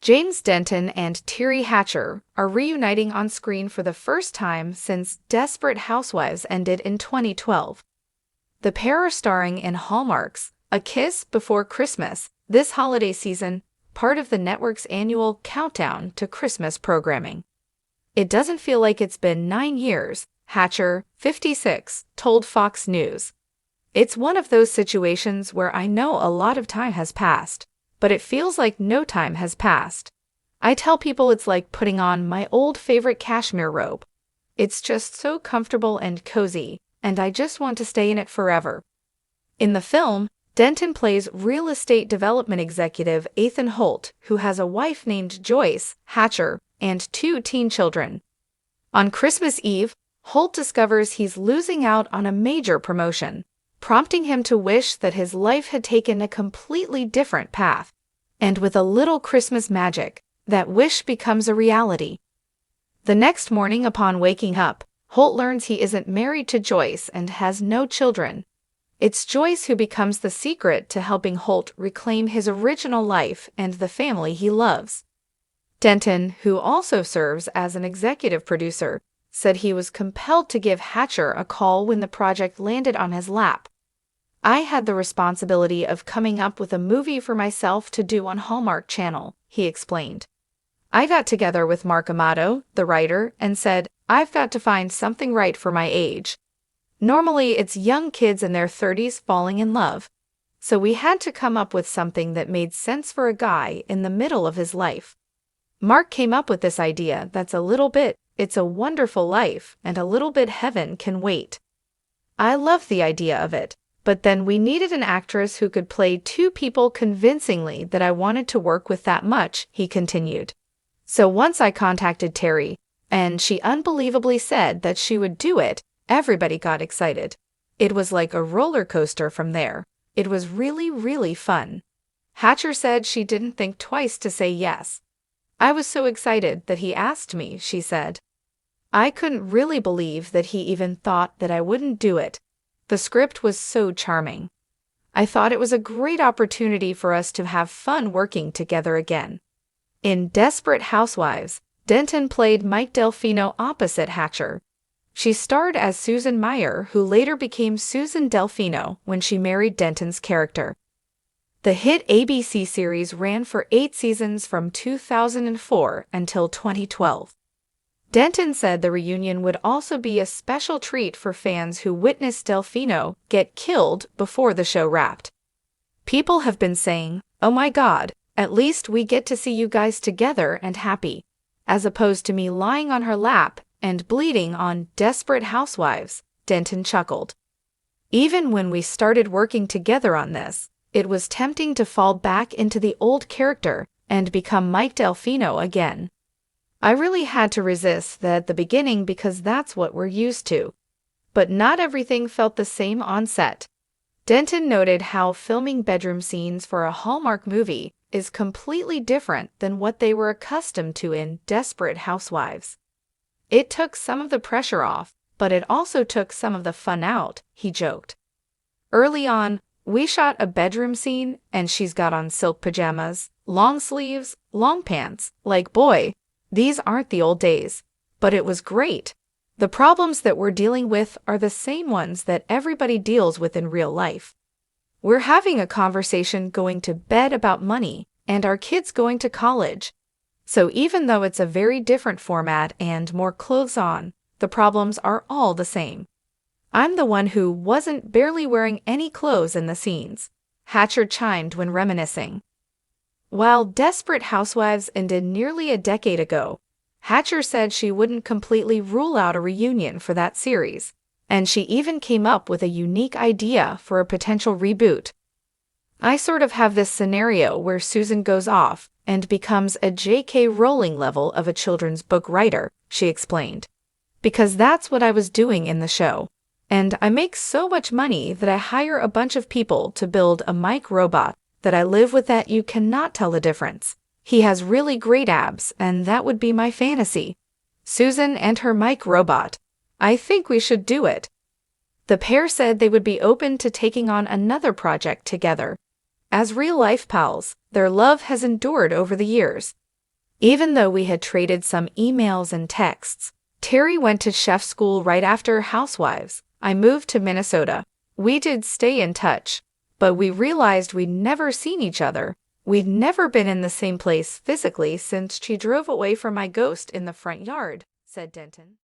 James Denton and Teri Hatcher are reuniting on screen for the first time since Desperate Housewives ended in 2012. The pair are starring in Hallmarks, A Kiss Before Christmas, this holiday season, part of the network's annual countdown to Christmas programming. "It doesn't feel like it's been 9 years," Hatcher, 56, told Fox News. "It's one of those situations where I know a lot of time has passed, but it feels like no time has passed. I tell people it's like putting on my old favorite cashmere robe. It's just so comfortable and cozy, and I just want to stay in it forever." In the film, Denton plays real estate development executive Ethan Holt, who has a wife named Joyce Hatcher and 2 teen children. On Christmas Eve, Holt discovers he's losing out on a major promotion, prompting him to wish that his life had taken a completely different path. And with a little Christmas magic, that wish becomes a reality. The next morning upon waking up, Holt learns he isn't married to Joyce and has no children. It's Joyce who becomes the secret to helping Holt reclaim his original life and the family he loves. Denton, who also serves as an executive producer, said he was compelled to give Hatcher a call when the project landed on his lap. "I had the responsibility of coming up with a movie for myself to do on Hallmark Channel," he explained. "I got together with Mark Amato, the writer, and said, I've got to find something right for my age. Normally, it's young kids in their 30s falling in love. So we had to come up with something that made sense for a guy in the middle of his life. Mark came up with this idea that's a little bit It's a Wonderful Life and a little bit Heaven Can Wait. I love the idea of it, but then we needed an actress who could play 2 people convincingly that I wanted to work with that much," he continued. "So once I contacted Teri, and she unbelievably said that she would do it, everybody got excited. It was like a roller coaster from there. It was really, really fun." Hatcher said she didn't think twice to say yes. "I was so excited that he asked me," she said. "I couldn't really believe that he even thought that I wouldn't do it. The script was so charming. I thought it was a great opportunity for us to have fun working together again." In Desperate Housewives, Denton played Mike Delfino opposite Hatcher. She starred as Susan Meyer, who later became Susan Delfino when she married Denton's character. The hit ABC series ran for 8 seasons from 2004 until 2012. Denton said the reunion would also be a special treat for fans who witnessed Delfino get killed before the show wrapped. "People have been saying, 'Oh my God, at least we get to see you guys together and happy,' as opposed to me lying on her lap and bleeding on Desperate Housewives," Denton chuckled. "Even when we started working together on this, it was tempting to fall back into the old character and become Mike Delfino again. I really had to resist that at the beginning because that's what we're used to. But not everything felt the same on set." Denton noted how filming bedroom scenes for a Hallmark movie is completely different than what they were accustomed to in Desperate Housewives. "It took some of the pressure off, but it also took some of the fun out," he joked. "Early on, we shot a bedroom scene and she's got on silk pajamas, long sleeves, long pants. Like, boy, these aren't the old days. But it was great. The problems that we're dealing with are the same ones that everybody deals with in real life. We're having a conversation going to bed about money and our kids going to college. So even though it's a very different format and more clothes on, the problems are all the same. I'm the one who wasn't barely wearing any clothes in the scenes," Hatcher chimed when reminiscing. While Desperate Housewives ended nearly a decade ago, Hatcher said she wouldn't completely rule out a reunion for that series, and she even came up with a unique idea for a potential reboot. "I sort of have this scenario where Susan goes off and becomes a J.K. Rowling level of a children's book writer," she explained. "Because that's what I was doing in the show. And I make so much money that I hire a bunch of people to build a Mike robot that I live with that you cannot tell the difference. He has really great abs, and that would be my fantasy. Susan and her Mike robot. I think we should do it." The pair said they would be open to taking on another project together. As real-life pals, their love has endured over the years. Even though we had traded some emails and texts, Teri went to chef school right after Housewives. I moved to Minnesota. We did stay in touch, but we realized we'd never seen each other. We'd never been in the same place physically since she drove away from my ghost in the front yard, said Denton.